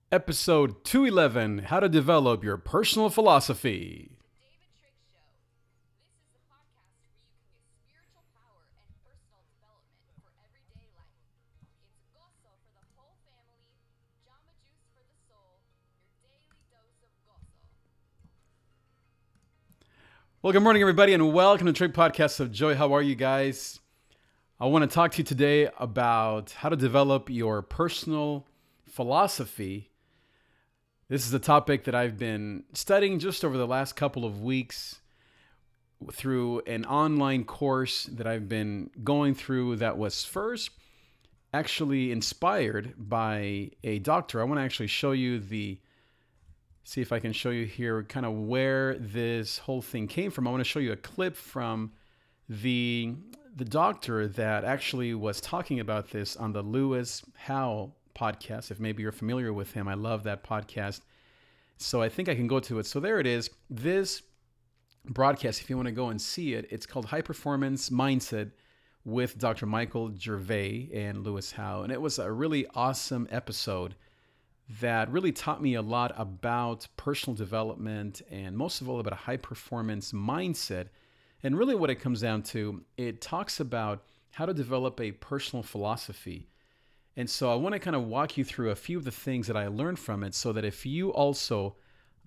Episode 211, How to Develop Your Personal Philosophy. David Trig Show. This is the podcast where you can get spiritual power and personal development for everyday life. It's gozo for the whole family, Jamba Juice for the soul, your daily dose of gozo. Well, good morning, everybody, and welcome to Trig Podcast of Joy. How are you guys? I want to talk to you today about how to develop your personal philosophy. This is a topic that I've been studying just over the last couple of weeks through an online course that I've been going through that was first actually inspired by a doctor. I want to actually show you see if I can show you here kind of where this whole thing came from. I want to show you a clip from the doctor that actually was talking about this on the Lewis Howell podcast. If maybe you're familiar with him, I love that podcast. So I think I can go to it. So there it is. This broadcast, if you want to go and see it, it's called High Performance Mindset with Dr. Michael Gervais and Lewis Howell. And it was a really awesome episode that really taught me a lot about personal development and most of all about a high performance mindset. And really what it comes down to, it talks about how to develop a personal philosophy. And so I want to kind of walk you through a few of the things that I learned from it so that if you also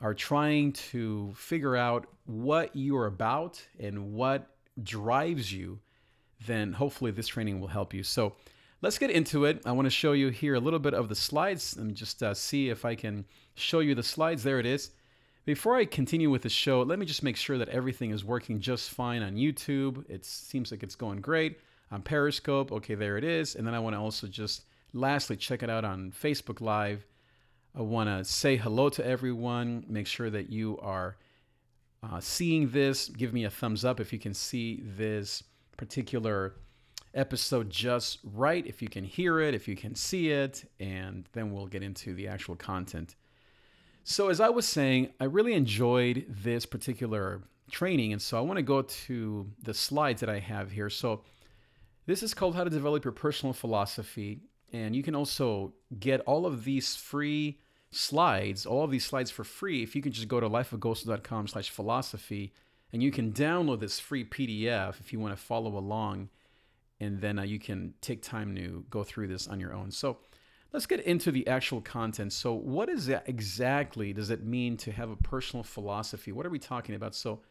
are trying to figure out what you're about and what drives you, then hopefully this training will help you. So let's get into it. I want to show you here a little bit of the slides and just see if I can show you the slides. There it is. Before I continue with the show, let me just make sure that everything is working just fine on YouTube. It seems like it's going great. On Periscope, okay, there it is. And then I want to also just lastly check it out on Facebook Live. I want to say hello to everyone. Make sure that you are seeing this. Give me a thumbs up if you can see this particular episode just right, if you can hear it, if you can see it, and then we'll get into the actual content. So as I was saying, I really enjoyed this particular training, and so I want to go to the slides that I have here. So this is called How to Develop Your Personal Philosophy, and you can also get all of these free slides, all of these slides for free, if you can just go to lifeofgozo.com/philosophy, and you can download this free PDF if you want to follow along, and then you can take time to go through this on your own. So let's get into the actual content. So what is that exactly does it mean to have a personal philosophy? What are we talking about? So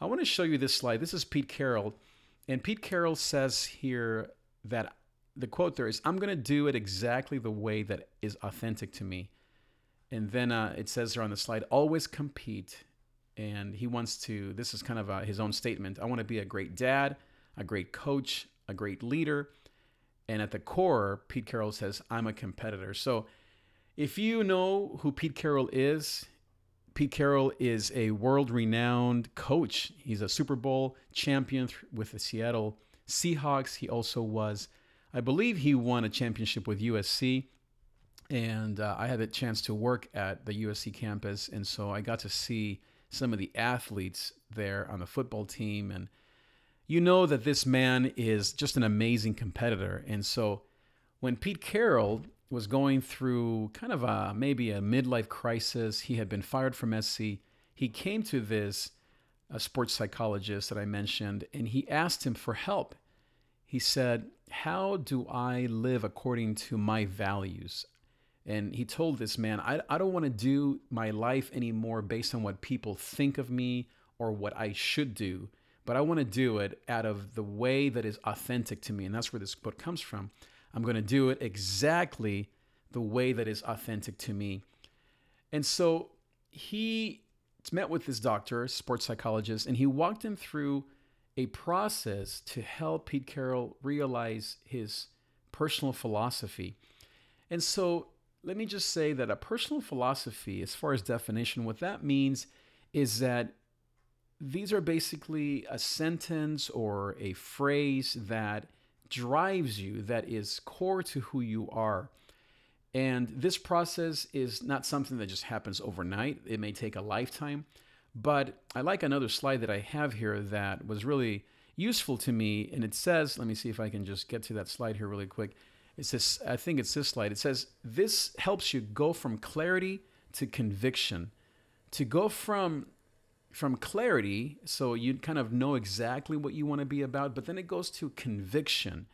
I want to show you this slide. This is Pete Carroll. And Pete Carroll says here that the quote there is, "I'm going to do it exactly the way that is authentic to me." And then it says there on the slide, "Always compete." And he wants to, this is kind of his own statement. "I want to be a great dad, a great coach, a great leader." And at the core, Pete Carroll says, "I'm a competitor." So if you know who Pete Carroll is a world-renowned coach. He's a Super Bowl champion with the Seattle Seahawks. He also was, I believe he won a championship with USC. And I had a chance to work at the USC campus. And so I got to see some of the athletes there on the football team. And you know that this man is just an amazing competitor. And so when Pete Carroll was going through kind of maybe a midlife crisis, he had been fired from SC. He came to this sports psychologist that I mentioned, and he asked him for help. He said, "How do I live according to my values?" And he told this man, I don't want to do my life anymore based on what people think of me or what I should do, but I want to do it out of the way that is authentic to me. And that's where this book comes from. I'm going to do it exactly the way that is authentic to me. And so he met with this doctor, sports psychologist, and he walked him through a process to help Pete Carroll realize his personal philosophy. And so let me just say that a personal philosophy, as far as definition, what that means is that these are basically a sentence or a phrase that drives you, that is core to who you are. And this process is not something that just happens overnight. It may take a lifetime. But I like another slide that I have here that was really useful to me. And it says, let me see if I can just get to that slide here really quick. It says, I think it's this slide. It says, this helps you go from clarity to conviction. To go from clarity, so you kind of know exactly what you want to be about, but then it goes to conviction.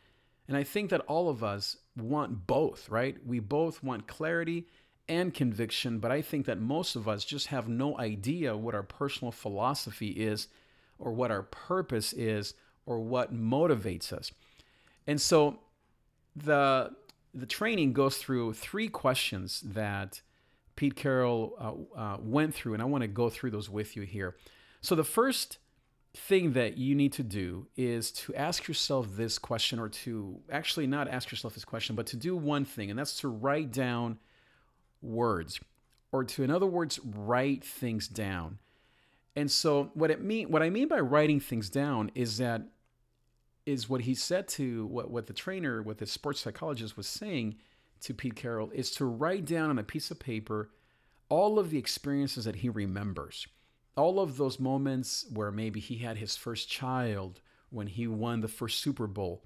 And I think that all of us want both, right? We both want clarity and conviction, but I think that most of us just have no idea what our personal philosophy is, or what our purpose is, or what motivates us. And so the training goes through three questions that Pete Carroll went through, and I want to go through those with you here. So the first thing that you need to do is to ask yourself this question, or to actually not ask yourself this question, but to do one thing, and that's to write down words, or to, in other words, write things down. And so what I mean by writing things down is what he said to what the trainer, what the sports psychologist was saying to Pete Carroll, is to write down on a piece of paper all of the experiences that he remembers. All of those moments where maybe he had his first child, when he won the first Super Bowl,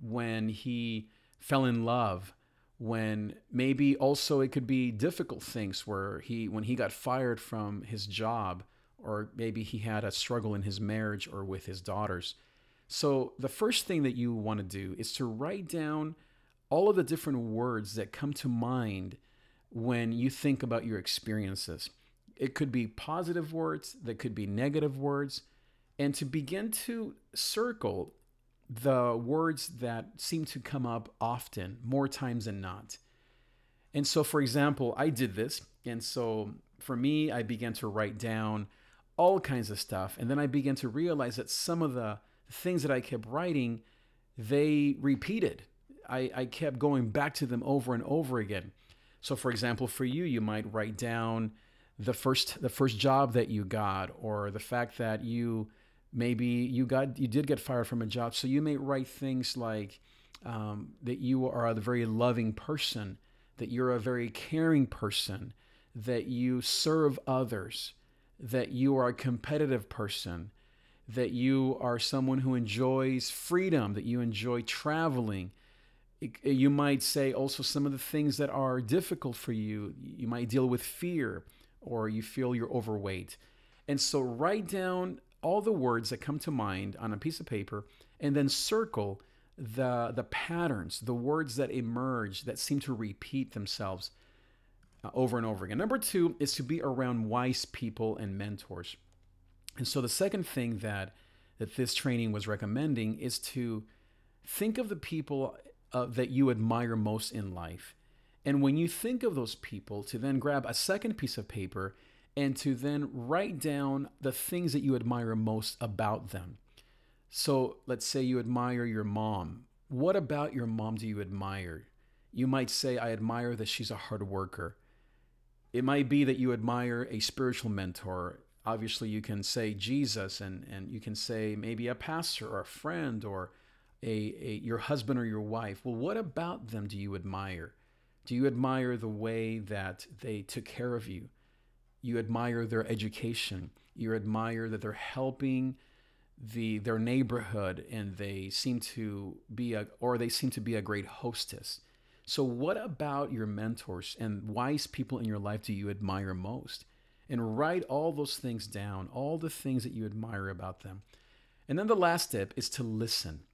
when he fell in love, when maybe also it could be difficult things where when he got fired from his job, or maybe he had a struggle in his marriage or with his daughters. So the first thing that you want to do is to write down all of the different words that come to mind when you think about your experiences. It could be positive words, that could be negative words, and to begin to circle the words that seem to come up often, more times than not. And so, for example, I did this. And so for me, I began to write down all kinds of stuff. And then I began to realize that some of the things that I kept writing, they repeated. I kept going back to them over and over again. So for example, for you, you might write down the first job that you got, or the fact that you did get fired from a job. So you may write things like that you are a very loving person, that you're a very caring person, that you serve others, that you are a competitive person, that you are someone who enjoys freedom, that you enjoy traveling. You might say also some of the things that are difficult for you. You might deal with fear, or you feel you're overweight. And so write down all the words that come to mind on a piece of paper, and then circle the patterns, the words that emerge, that seem to repeat themselves over and over again. Number two is to be around wise people and mentors. And so the second thing that this training was recommending is to think of the people that you admire most in life. And when you think of those people, to then grab a second piece of paper and to then write down the things that you admire most about them. So let's say you admire your mom. What about your mom do you admire? You might say, I admire that she's a hard worker. It might be that you admire a spiritual mentor. Obviously, you can say Jesus, and you can say maybe a pastor or a friend, or your husband or your wife. Well, what about them do you admire? Do you admire the way that they took care of you? You admire their education. You admire that they're helping their neighborhood, and they seem to be a great hostess. So what about your mentors and wise people in your life do you admire most? And write all those things down, all the things that you admire about them. And then the last step is to listen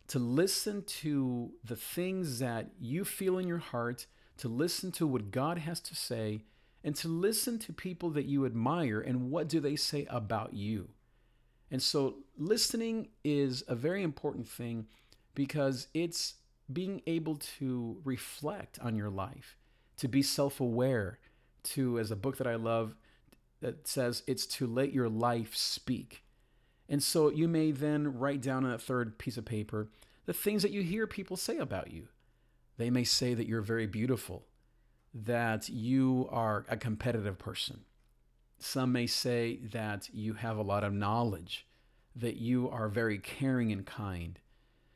to the things that you feel in your heart, to listen to what God has to say, and to listen to people that you admire and what do they say about you. And so listening is a very important thing, because it's being able to reflect on your life, to be self-aware, to, as a book that I love, that says it's to let your life speak. And so you may then write down on a third piece of paper the things that you hear people say about you. They may say that you're very beautiful, that you are a competitive person. Some may say that you have a lot of knowledge, that you are very caring and kind.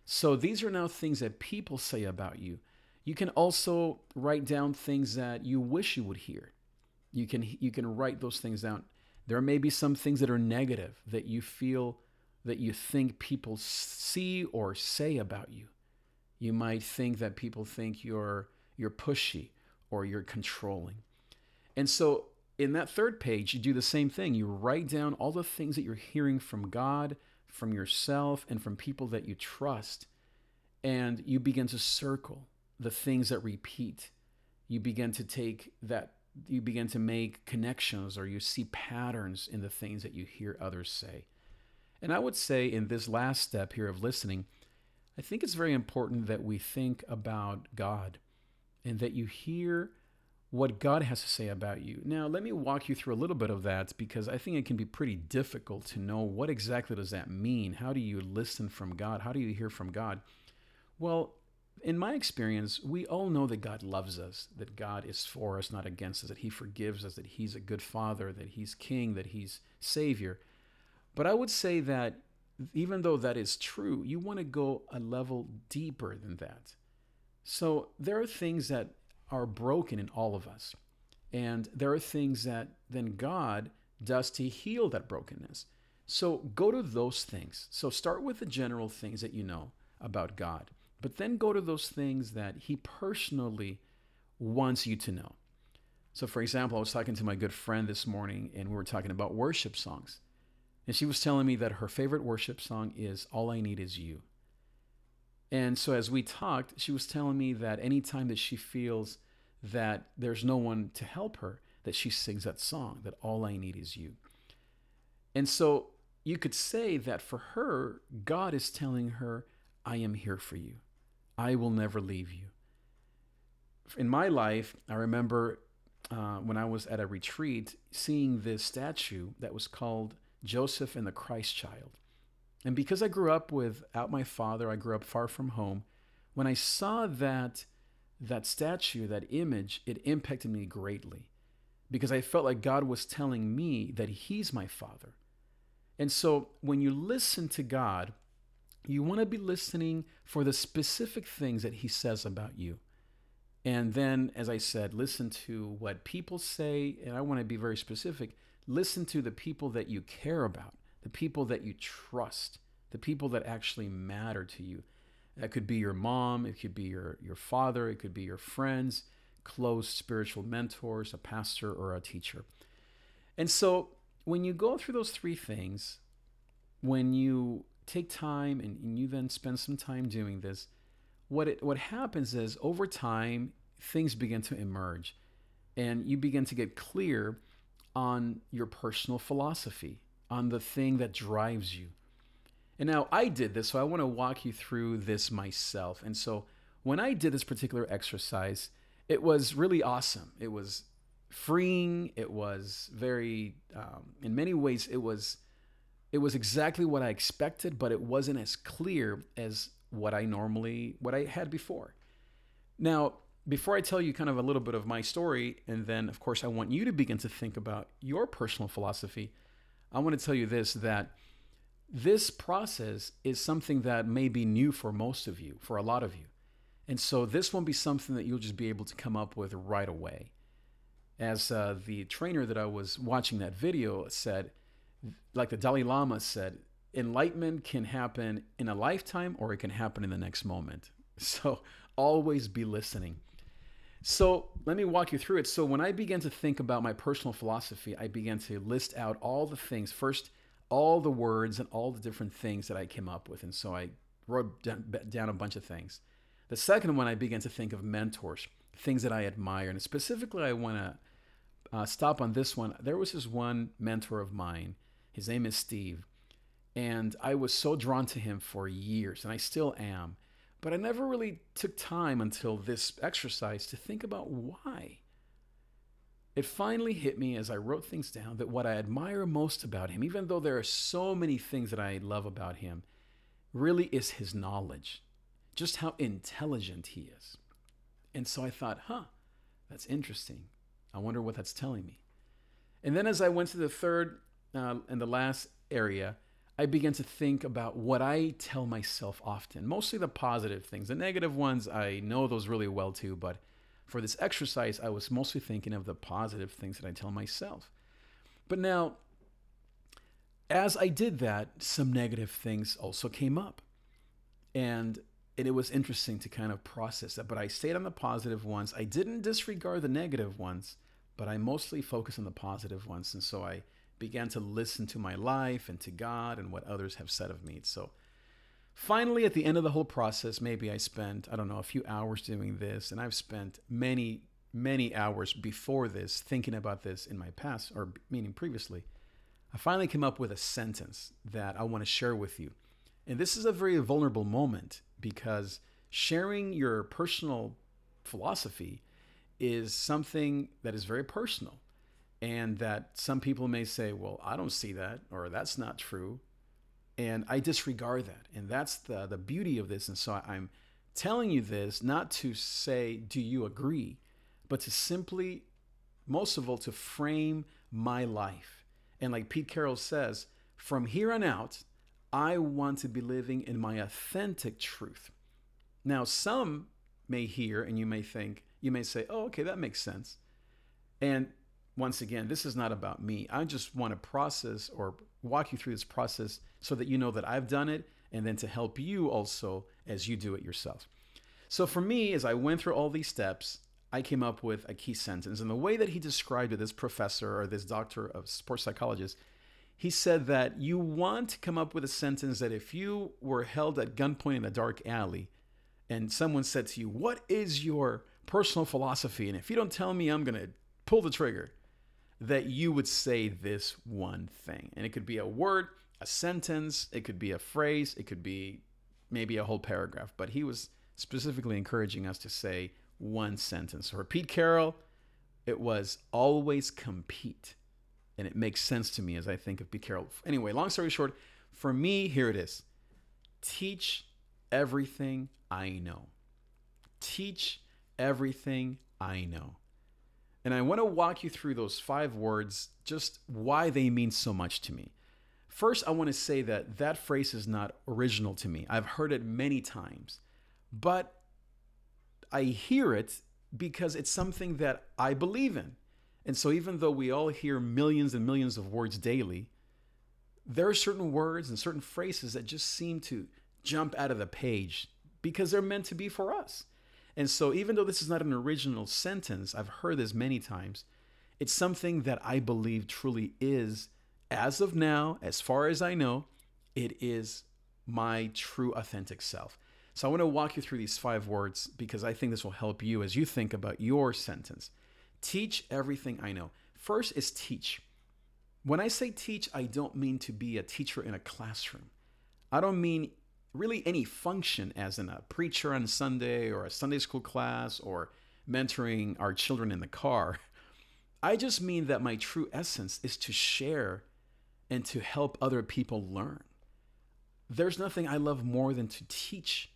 So these are now things that people say about you. You can also write down things that you wish you would hear. You can write those things down. There may be some things that are negative that you feel, that you think people see or say about you. You might think that people think you're pushy or you're controlling. And so in that third page, you do the same thing. You write down all the things that you're hearing from God, from yourself, and from people that you trust. And you begin to circle the things that repeat. You begin to take that, you begin to make connections, or you see patterns in the things that you hear others say. And I would say in this last step here of listening, I think it's very important that we think about God and that you hear what God has to say about you. Now, let me walk you through a little bit of that, because I think it can be pretty difficult to know what exactly does that mean. How do you listen from God? How do you hear from God? Well, in my experience, we all know that God loves us, that God is for us, not against us, that He forgives us, that He's a good Father, that He's King, that He's Savior. But I would say that even though that is true, you want to go a level deeper than that. So there are things that are broken in all of us. And there are things that then God does to heal that brokenness. So go to those things. So start with the general things that you know about God, but then go to those things that He personally wants you to know. So, for example, I was talking to my good friend this morning, and we were talking about worship songs. And she was telling me that her favorite worship song is All I Need Is You. And so as we talked, she was telling me that anytime that she feels that there's no one to help her, that she sings that song, that All I Need Is You. And so you could say that for her, God is telling her, I am here for you. I will never leave you. In my life, I remember when I was at a retreat, seeing this statue that was called Joseph and the Christ Child. And because I grew up without my father, I grew up far from home. When I saw that statue, that image, it impacted me greatly, because I felt like God was telling me that He's my Father. And so when you listen to God, you want to be listening for the specific things that He says about you. And then, as I said, listen to what people say. And I want to be very specific. Listen to the people that you care about, the people that you trust, the people that actually matter to you. That could be your mom, it could be your father, it could be your friends, close spiritual mentors, a pastor, or a teacher. And so when you go through those three things, when you take time and you then spend some time doing this, what happens is over time, things begin to emerge, and you begin to get clear on your personal philosophy, on the thing that drives you. And now I did this, so I want to walk you through this myself. And so when I did this particular exercise, it was really awesome. It was freeing. It was very, in many ways, it was exactly what I expected, but it wasn't as clear as what I had before. Now, before I tell you kind of a little bit of my story, and then of course I want you to begin to think about your personal philosophy, I want to tell you this, that this process is something that may be new for most of you, for a lot of you. And so this won't be something that you'll just be able to come up with right away. As the trainer that I was watching that video said, like the Dalai Lama said, enlightenment can happen in a lifetime or it can happen in the next moment. So always be listening. So let me walk you through it. So when I began to think about my personal philosophy, I began to list out all the things. First, all the words and all the different things that I came up with. And so I wrote down a bunch of things. The second one, I began to think of mentors, things that I admire. And specifically, I want to stop on this one. There was this one mentor of mine. His name is Steve. And I was so drawn to him for years, and I still am. But I never really took time until this exercise to think about why. It finally hit me as I wrote things down that what I admire most about him, even though there are so many things that I love about him, really is his knowledge, just how intelligent he is. And so I thought, that's interesting. I wonder what that's telling me. And then as I went to the third and the last area, I began to think about what I tell myself often, mostly the positive things. The negative ones, I know those really well too, but for this exercise, I was mostly thinking of the positive things that I tell myself. But now, as I did that, some negative things also came up. And And it was interesting to kind of process that. But I stayed on the positive ones. I didn't disregard the negative ones, but I mostly focused on the positive ones. And so I began to listen to my life and to God and what others have said of me. So finally, at the end of the whole process, maybe I spent, I don't know, a few hours doing this. And I've spent many, many hours before this thinking about this in my past, or meaning previously. I finally came up with a sentence that I want to share with you. And this is a very vulnerable moment because sharing your personal philosophy is something that is very personal, and that some people may say, well, I don't see that, or that's not true. And I disregard that. And that's the beauty of this. And so I'm telling you this not to say, do you agree? But to simply, most of all, to frame my life. And like Pete Carroll says, from here on out, I want to be living in my authentic truth. Now, some may hear and you may say, oh, okay, that makes sense. And once again, this is not about me. I just want to process or walk you through this process so that you know that I've done it, and then to help you also as you do it yourself. So for me, as I went through all these steps, I came up with a key sentence. And the way that he described it, this professor or this doctor of sports psychologist, he said that you want to come up with a sentence that if you were held at gunpoint in a dark alley and someone said to you, what is your personal philosophy? And if you don't tell me, I'm going to pull the trigger, that you would say this one thing. And it could be a word, a sentence, it could be a phrase, it could be maybe a whole paragraph. But he was specifically encouraging us to say one sentence. For Pete Carroll, it was always compete. And it makes sense to me as I think of Pete Carroll. Anyway, long story short, for me, here it is. Teach everything I know. Teach everything I know. And I want to walk you through those 5 words, just why they mean so much to me. First, I want to say that that phrase is not original to me. I've heard it many times, but I hear it because it's something that I believe in. And so even though we all hear millions and millions of words daily, there are certain words and certain phrases that just seem to jump out of the page because they're meant to be for us. And so even though this is not an original sentence, I've heard this many times, it's something that I believe truly is, as of now, as far as I know, it is my true authentic self. So I want to walk you through these 5 words because I think this will help you as you think about your sentence. Teach everything I know. First is teach. When I say teach, I don't mean to be a teacher in a classroom. I don't mean really any function as in a preacher on Sunday or a Sunday school class or mentoring our children in the car. I just mean that my true essence is to share and to help other people learn. There's nothing I love more than to teach,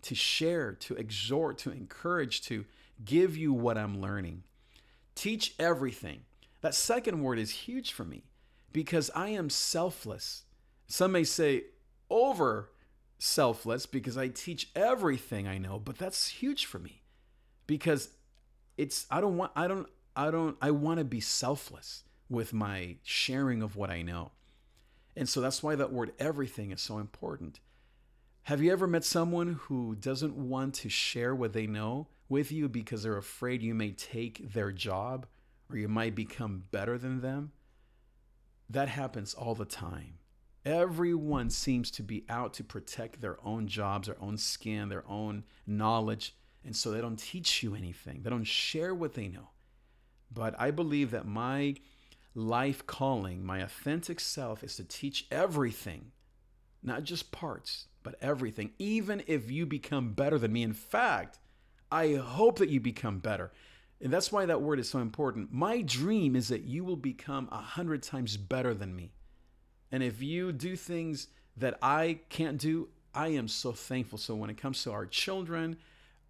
to share, to exhort, to encourage, to give you what I'm learning. Teach everything. That second word is huge for me because I am selfless. Some may say over selfless because I teach everything I know, but that's huge for me because I want to be selfless with my sharing of what I know. And so that's why that word everything is so important. Have you ever met someone who doesn't want to share what they know with you because they're afraid you may take their job or you might become better than them? That happens all the time. Everyone seems to be out to protect their own jobs, their own skin, their own knowledge. And so they don't teach you anything. They don't share what they know. But I believe that my life calling, my authentic self is to teach everything, not just parts, but everything, even if you become better than me. In fact, I hope that you become better. And that's why that word is so important. My dream is that you will become 100 times better than me. And if you do things that I can't do, I am so thankful. So when it comes to our children,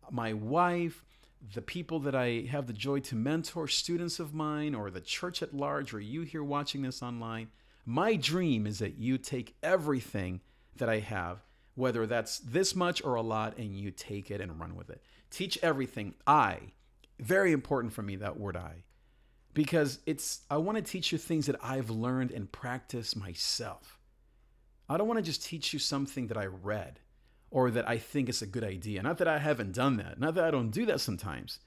my wife, the people that I have the joy to mentor, students of mine, or the church at large, or you here watching this online, my dream is that you take everything that I have, whether that's this much or a lot, and you take it and run with it. Teach everything. Very important for me, that word I. Because I want to teach you things that I've learned and practiced myself. I don't want to just teach you something that I read or that I think is a good idea. Not that I haven't done that, not that I don't do that sometimes,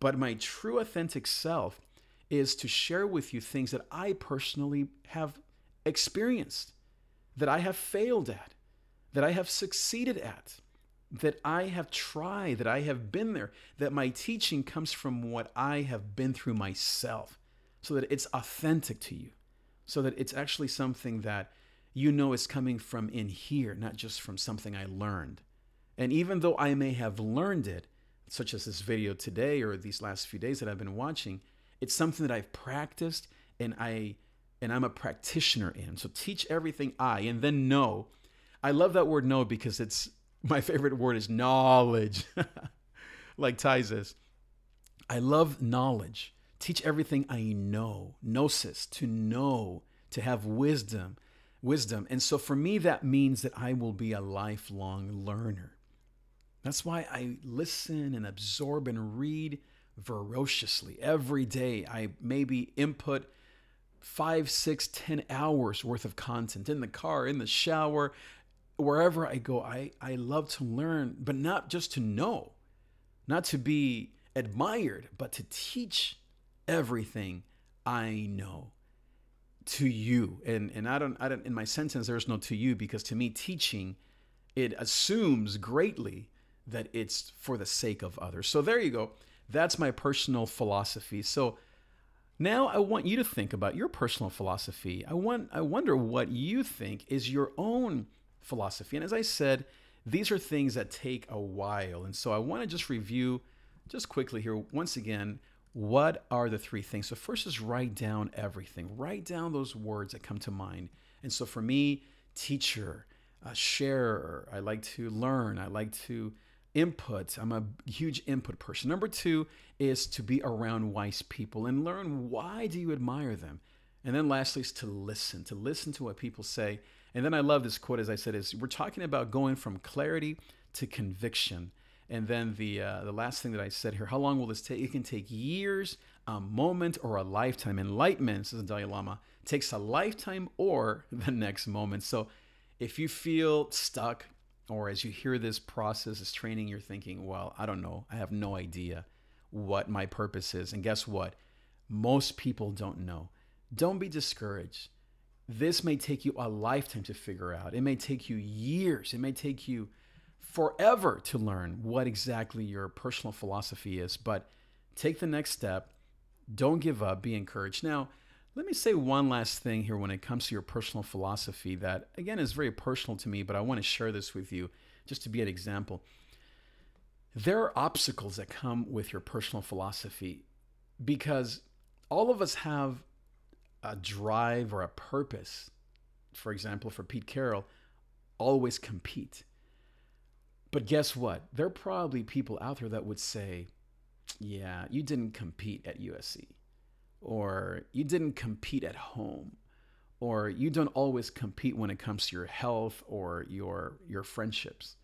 but my true authentic self is to share with you things that I personally have experienced, that I have failed at, that I have succeeded at, that I have tried, that I have been there, that my teaching comes from what I have been through myself, so that it's authentic to you, so that it's actually something that you know is coming from in here, not just from something I learned. And even though I may have learned it, such as this video today or these last few days that I've been watching, it's something that I've practiced and I'm a practitioner in. So teach everything and then know. I love that word know because it's my favorite word is knowledge. Like Ty says, I love knowledge. Teach everything I know. Gnosis, to know, to have wisdom. And so for me, that means that I will be a lifelong learner. That's why I listen and absorb and read voraciously every day. I maybe input 5, 6, 10 hours worth of content in the car, in the shower, wherever I go. I love to learn, but not just to know, not to be admired, but to teach everything I know to you. And I don't in my sentence there's no to you, because to me teaching, it assumes greatly that it's for the sake of others. So there you go. That's my personal philosophy. So now I want you to think about your personal philosophy. I wonder what you think is your own philosophy. And as I said, these are things that take a while. And so I want to just review just quickly here once again, what are the 3 things? So first is write down everything. Write down those words that come to mind. And so for me, teacher, sharer, I like to learn, I like to input. I'm a huge input person. Number 2 is to be around wise people and learn, why do you admire them? And then lastly is to listen to what people say. And then I love this quote, as I said, is we're talking about going from clarity to conviction. And then the last thing that I said here, how long will this take? It can take years, a moment, or a lifetime. Enlightenment, says the Dalai Lama, takes a lifetime or the next moment. So if you feel stuck, or as you hear this process, this training, you're thinking, well, I don't know. I have no idea what my purpose is. And guess what? Most people don't know. Don't be discouraged. This may take you a lifetime to figure out. It may take you years. It may take you forever to learn what exactly your personal philosophy is. But take the next step. Don't give up. Be encouraged. Now, let me say one last thing here when it comes to your personal philosophy that, again, is very personal to me, but I want to share this with you just to be an example. There are obstacles that come with your personal philosophy because all of us have a drive or a purpose. For example, for Pete Carroll, always compete. But guess what? There are probably people out there that would say, yeah, you didn't compete at USC, or you didn't compete at home, or you don't always compete when it comes to your health or your friendships.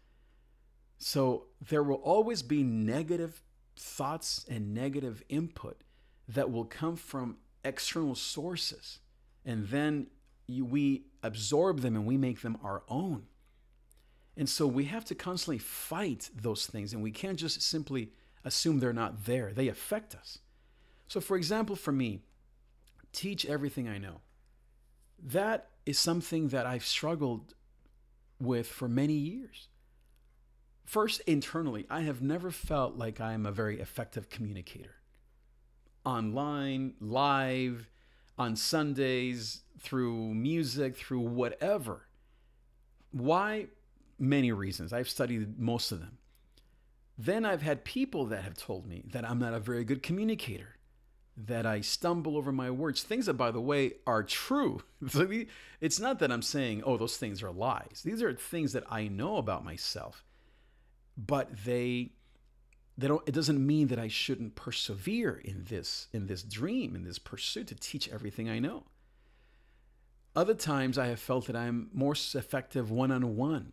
So there will always be negative thoughts and negative input that will come from external sources. And then we absorb them and we make them our own. And so we have to constantly fight those things, and we can't just simply assume they're not there. They affect us. So for example, for me, teach everything I know. That is something that I've struggled with for many years. First, internally, I have never felt like I am a very effective communicator. Online, live, on Sundays, through music, through whatever. Why? Many reasons. I've studied most of them. Then I've had people that have told me that I'm not a very good communicator, that I stumble over my words. Things that, by the way, are true. So it's not that I'm saying, oh, those things are lies. These are things that I know about myself. But they don't. It doesn't mean that I shouldn't persevere in this dream, in this pursuit to teach everything I know. Other times I have felt that I'm more effective one-on-one,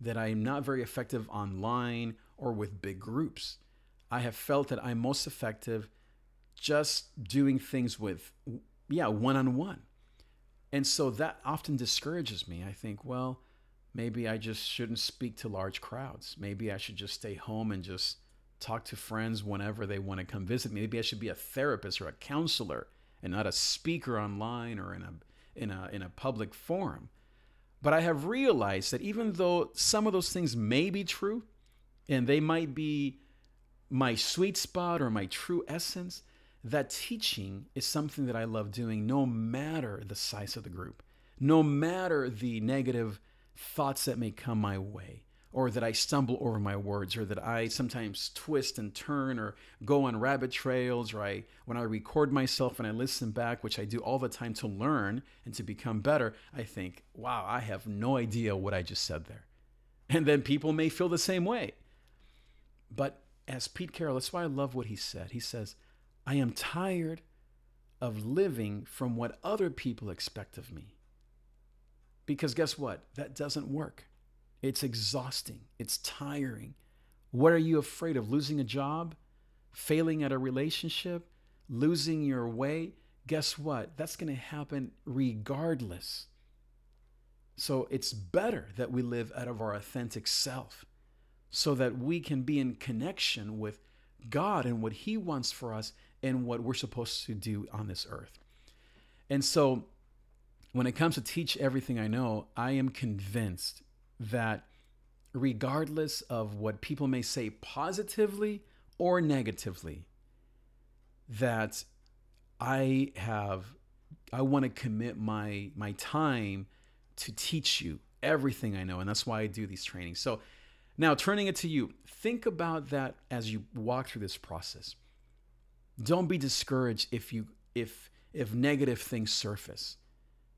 that I am not very effective online or with big groups. I have felt that I'm most effective just doing things with, one-on-one. And so that often discourages me. I think, well, Maybe I just shouldn't speak to large crowds. Maybe I should just stay home and just talk to friends whenever they want to come visit me. Maybe I should be a therapist or a counselor and not a speaker online or in a public forum. But I have realized that even though some of those things may be true and they might be my sweet spot or my true essence, that teaching is something that I love doing no matter the size of the group, no matter the negative thoughts that may come my way, or that I stumble over my words, or that I sometimes twist and turn or go on rabbit trails, or when I record myself and I listen back, which I do all the time to learn and to become better, I think, wow, I have no idea what I just said there. And then people may feel the same way. But as Pete Carroll, that's why I love what he said. He says, I am tired of living from what other people expect of me. Because guess what? That doesn't work. It's exhausting. It's tiring. What are you afraid of? Losing a job? Failing at a relationship? Losing your way? Guess what? That's going to happen regardless. So it's better that we live out of our authentic self so that we can be in connection with God and what He wants for us and what we're supposed to do on this earth. And so when it comes to teach everything I know, I am convinced that regardless of what people may say positively or negatively, that I want to commit my time to teach you everything I know. And that's why I do these trainings. So now turning it to you, think about that as you walk through this process. Don't be discouraged if negative things surface,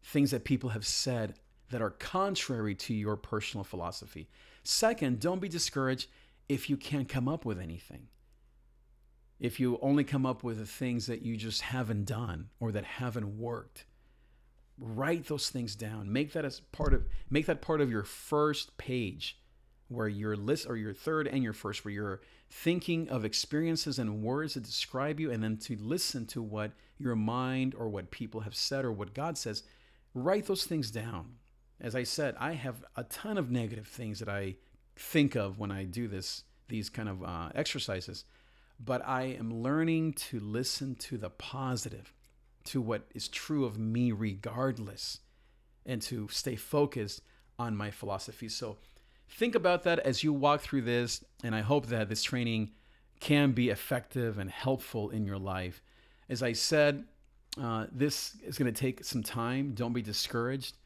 things that people have said that are contrary to your personal philosophy. Second, don't be discouraged if you can't come up with anything. If you only come up with the things that you just haven't done or that haven't worked. Write those things down. Make that part of your first page, where your list, or your third and your first, where you're thinking of experiences and words that describe you, and then to listen to what your mind or what people have said or what God says. Write those things down. As I said, I have a ton of negative things that I think of when I do these kind of exercises, but I am learning to listen to the positive, to what is true of me regardless, and to stay focused on my philosophy. So think about that as you walk through this, and I hope that this training can be effective and helpful in your life. As I said, this is going to take some time. Don't be discouraged.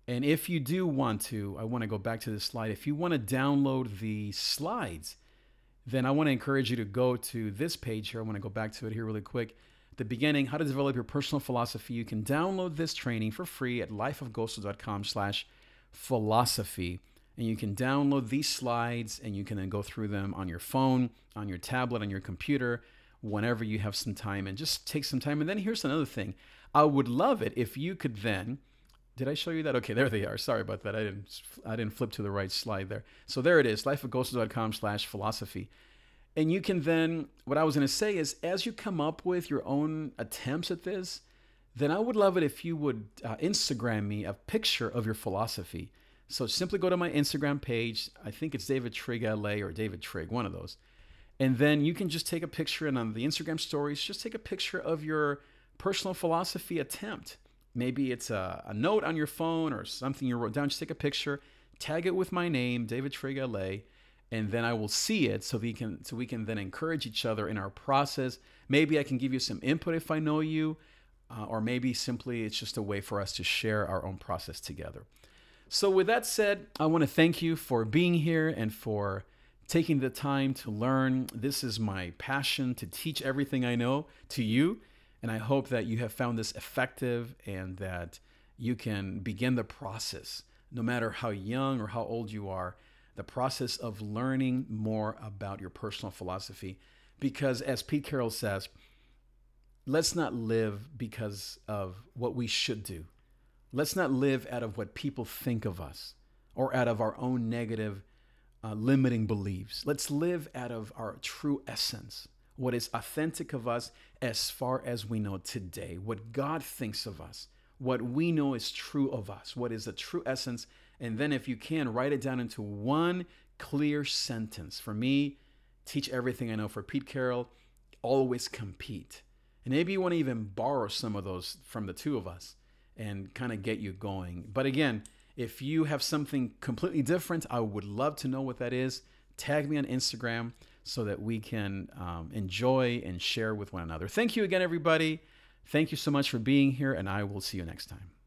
And if you do want to, I want to go back to this slide. If you want to download the slides, then I want to encourage you to go to this page here. I want to go back to it here really quick. At the beginning, how to develop your personal philosophy. You can download this training for free at lifeofgozo.com/philosophy. And you can download these slides and you can then go through them on your phone, on your tablet, on your computer, whenever you have some time, and just take some time. And then here's another thing. I would love it if you could then, did I show you that? Okay, there they are. Sorry about that. I didn't flip to the right slide there. So there it is, lifeofgozo.com/philosophy. And you can then, what I was going to say is, as you come up with your own attempts at this, then I would love it if you would Instagram me a picture of your philosophy. So simply go to my Instagram page. I think it's David Trig LA or David Trig, one of those. And then you can just take a picture, and on the Instagram stories, just take a picture of your personal philosophy attempt. Maybe it's a note on your phone or something you wrote down. Just take a picture, tag it with my name, David Trig LA, and then I will see it so we can then encourage each other in our process. Maybe I can give you some input if I know you, or maybe simply it's just a way for us to share our own process together. So with that said, I want to thank you for being here and for taking the time to learn. This is my passion, to teach everything I know to you. And I hope that you have found this effective and that you can begin the process, no matter how young or how old you are, the process of learning more about your personal philosophy. Because as Pete Carroll says, let's not live because of what we should do. Let's not live out of what people think of us or out of our own negative limiting beliefs. Let's live out of our true essence, what is authentic of us as far as we know today, what God thinks of us, what we know is true of us, what is the true essence. And then if you can, write it down into one clear sentence. For me, teach everything I know. For Pete Carroll, always compete. And maybe you want to even borrow some of those from the two of us and kind of get you going. But again, if you have something completely different, I would love to know what that is. Tag me on Instagram so that we can enjoy and share with one another. Thank you again, everybody. Thank you so much for being here, and I will see you next time.